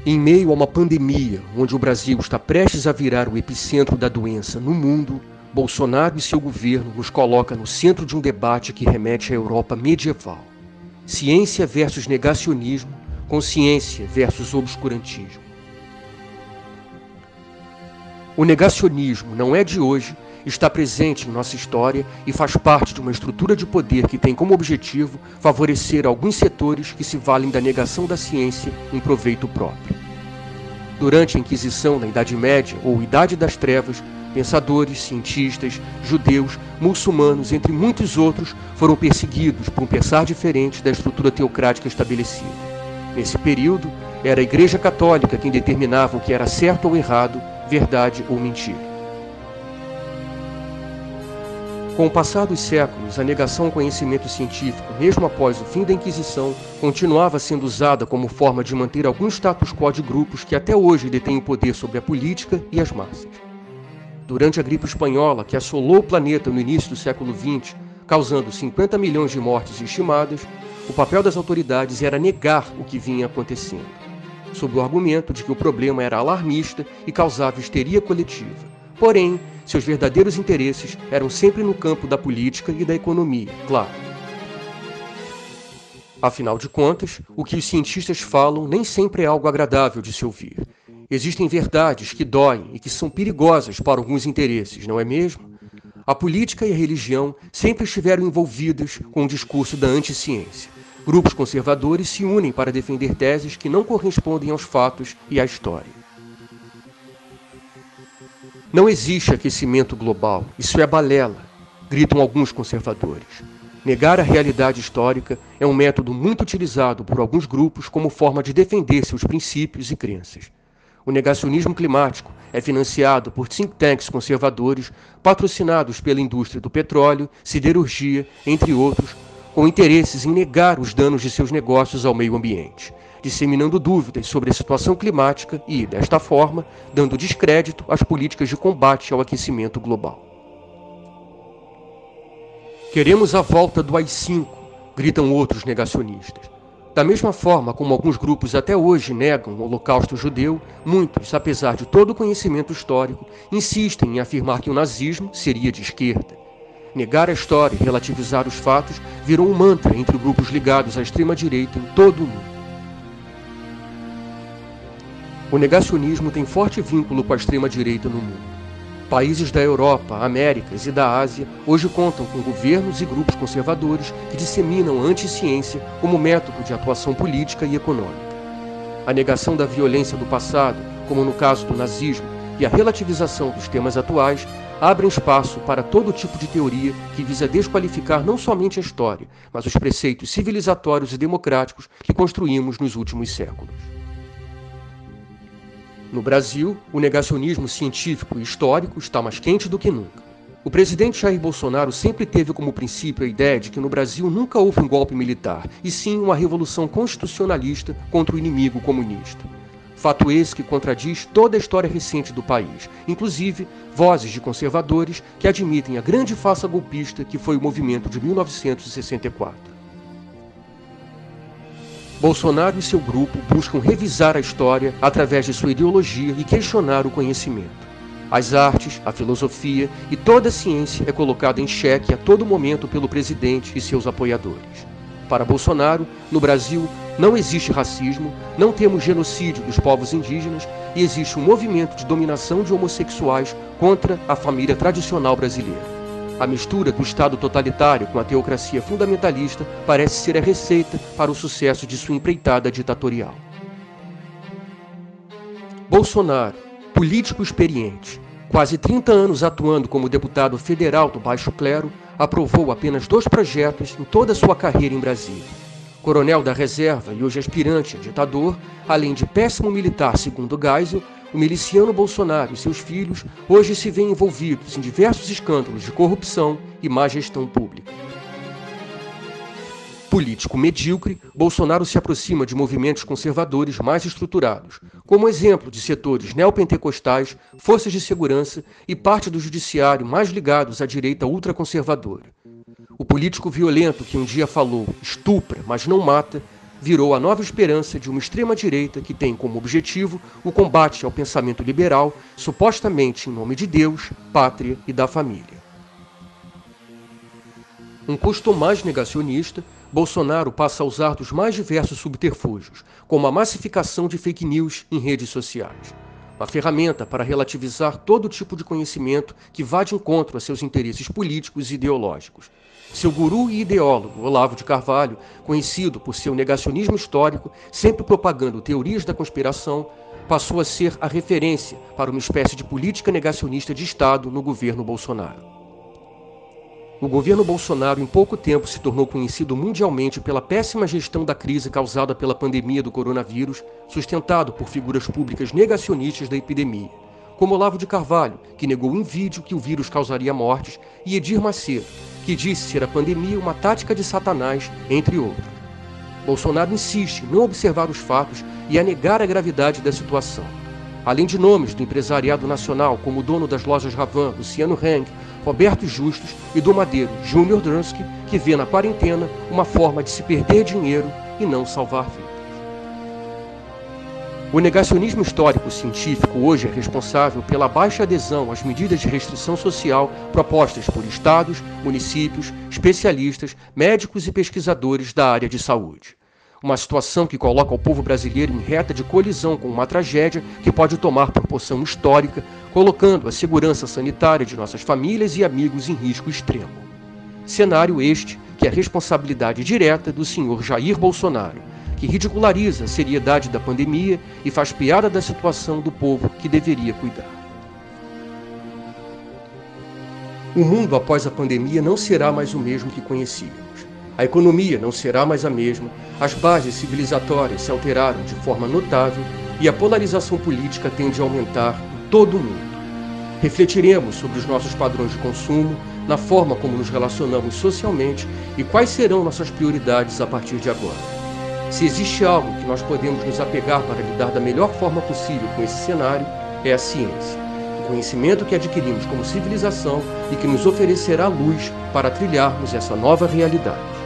Em meio a uma pandemia, onde o Brasil está prestes a virar o epicentro da doença no mundo, Bolsonaro e seu governo nos coloca no centro de um debate que remete à Europa medieval. Ciência versus negacionismo, consciência versus obscurantismo. O negacionismo não é de hoje, está presente em nossa história e faz parte de uma estrutura de poder que tem como objetivo favorecer alguns setores que se valem da negação da ciência em proveito próprio. Durante a Inquisição na Idade Média ou Idade das Trevas, pensadores, cientistas, judeus, muçulmanos, entre muitos outros, foram perseguidos por um pensar diferente da estrutura teocrática estabelecida. Nesse período, era a Igreja Católica quem determinava o que era certo ou errado, verdade ou mentira. Com o passar dos séculos, a negação ao conhecimento científico, mesmo após o fim da Inquisição, continuava sendo usada como forma de manter algum status quo de grupos que até hoje detêm o poder sobre a política e as massas. Durante a gripe espanhola, que assolou o planeta no início do século XX, causando 50 milhões de mortes estimadas, o papel das autoridades era negar o que vinha acontecendo, sob o argumento de que o problema era alarmista e causava histeria coletiva. Porém, seus verdadeiros interesses eram sempre no campo da política e da economia, claro. Afinal de contas, o que os cientistas falam nem sempre é algo agradável de se ouvir. Existem verdades que doem e que são perigosas para alguns interesses, não é mesmo? A política e a religião sempre estiveram envolvidas com o discurso da anti-ciência. Grupos conservadores se unem para defender teses que não correspondem aos fatos e à história. Não existe aquecimento global, isso é balela, gritam alguns conservadores. Negar a realidade histórica é um método muito utilizado por alguns grupos como forma de defender seus princípios e crenças. O negacionismo climático é financiado por think tanks conservadores, patrocinados pela indústria do petróleo, siderurgia, entre outros, com interesses em negar os danos de seus negócios ao meio ambiente, disseminando dúvidas sobre a situação climática e, desta forma, dando descrédito às políticas de combate ao aquecimento global. Queremos a volta do AI-5, gritam outros negacionistas. Da mesma forma como alguns grupos até hoje negam o Holocausto judeu, muitos, apesar de todo o conhecimento histórico, insistem em afirmar que o nazismo seria de esquerda. Negar a história e relativizar os fatos virou um mantra entre grupos ligados à extrema-direita em todo o mundo. O negacionismo tem forte vínculo com a extrema-direita no mundo. Países da Europa, Américas e da Ásia hoje contam com governos e grupos conservadores que disseminam a anti-ciência como método de atuação política e econômica. A negação da violência do passado, como no caso do nazismo, e a relativização dos temas atuais abrem espaço para todo tipo de teoria que visa desqualificar não somente a história, mas os preceitos civilizatórios e democráticos que construímos nos últimos séculos. No Brasil, o negacionismo científico e histórico está mais quente do que nunca. O presidente Jair Bolsonaro sempre teve como princípio a ideia de que no Brasil nunca houve um golpe militar, e sim uma revolução constitucionalista contra o inimigo comunista. Fato esse que contradiz toda a história recente do país, inclusive vozes de conservadores que admitem a grande farsa golpista que foi o movimento de 1964. Bolsonaro e seu grupo buscam revisar a história através de sua ideologia e questionar o conhecimento. As artes, a filosofia e toda a ciência é colocada em xeque a todo momento pelo presidente e seus apoiadores. Para Bolsonaro, no Brasil, não existe racismo, não temos genocídio dos povos indígenas e existe um movimento de dominação de homossexuais contra a família tradicional brasileira. A mistura do Estado totalitário com a teocracia fundamentalista parece ser a receita para o sucesso de sua empreitada ditatorial. Bolsonaro, político experiente, quase 30 anos atuando como deputado federal do baixo clero, aprovou apenas 2 projetos em toda a sua carreira em Brasília. Coronel da reserva e hoje aspirante a ditador, além de péssimo militar segundo Geisel, o miliciano Bolsonaro e seus filhos hoje se veem envolvidos em diversos escândalos de corrupção e má gestão pública. Político medíocre, Bolsonaro se aproxima de movimentos conservadores mais estruturados, como exemplo de setores neopentecostais, forças de segurança e parte do judiciário mais ligados à direita ultraconservadora. O político violento que um dia falou "estupra, mas não mata", virou a nova esperança de uma extrema-direita que tem como objetivo o combate ao pensamento liberal, supostamente em nome de Deus, pátria e da família. Um custo mais negacionista, Bolsonaro passa a usar dos mais diversos subterfúgios, como a massificação de fake news em redes sociais. Uma ferramenta para relativizar todo tipo de conhecimento que vá de encontro a seus interesses políticos e ideológicos. Seu guru e ideólogo, Olavo de Carvalho, conhecido por seu negacionismo histórico, sempre propagando teorias da conspiração, passou a ser a referência para uma espécie de política negacionista de Estado no governo Bolsonaro. O governo Bolsonaro, em pouco tempo, se tornou conhecido mundialmente pela péssima gestão da crise causada pela pandemia do coronavírus, sustentado por figuras públicas negacionistas da epidemia, como Olavo de Carvalho, que negou em vídeo que o vírus causaria mortes, e Edir Macedo, que disse ser a pandemia uma tática de Satanás, entre outros. Bolsonaro insiste em não observar os fatos e a negar a gravidade da situação. Além de nomes do empresariado nacional, como o dono das lojas Ravan, Luciano Hang, Roberto Justus, e do madeiro Júnior Drunsky, que vê na quarentena uma forma de se perder dinheiro e não salvar vidas. O negacionismo histórico-científico hoje é responsável pela baixa adesão às medidas de restrição social propostas por estados, municípios, especialistas, médicos e pesquisadores da área de saúde. Uma situação que coloca o povo brasileiro em reta de colisão com uma tragédia que pode tomar proporção histórica, colocando a segurança sanitária de nossas famílias e amigos em risco extremo. Cenário este que é responsabilidade direta do senhor Jair Bolsonaro, que ridiculariza a seriedade da pandemia e faz piada da situação do povo que deveria cuidar. O mundo após a pandemia não será mais o mesmo que conhecíamos. A economia não será mais a mesma, as bases civilizatórias se alteraram de forma notável e a polarização política tende a aumentar em todo o mundo. Refletiremos sobre os nossos padrões de consumo, na forma como nos relacionamos socialmente e quais serão nossas prioridades a partir de agora. Se existe algo que nós podemos nos apegar para lidar da melhor forma possível com esse cenário, é a ciência. O conhecimento que adquirimos como civilização e que nos oferecerá luz para trilharmos essa nova realidade.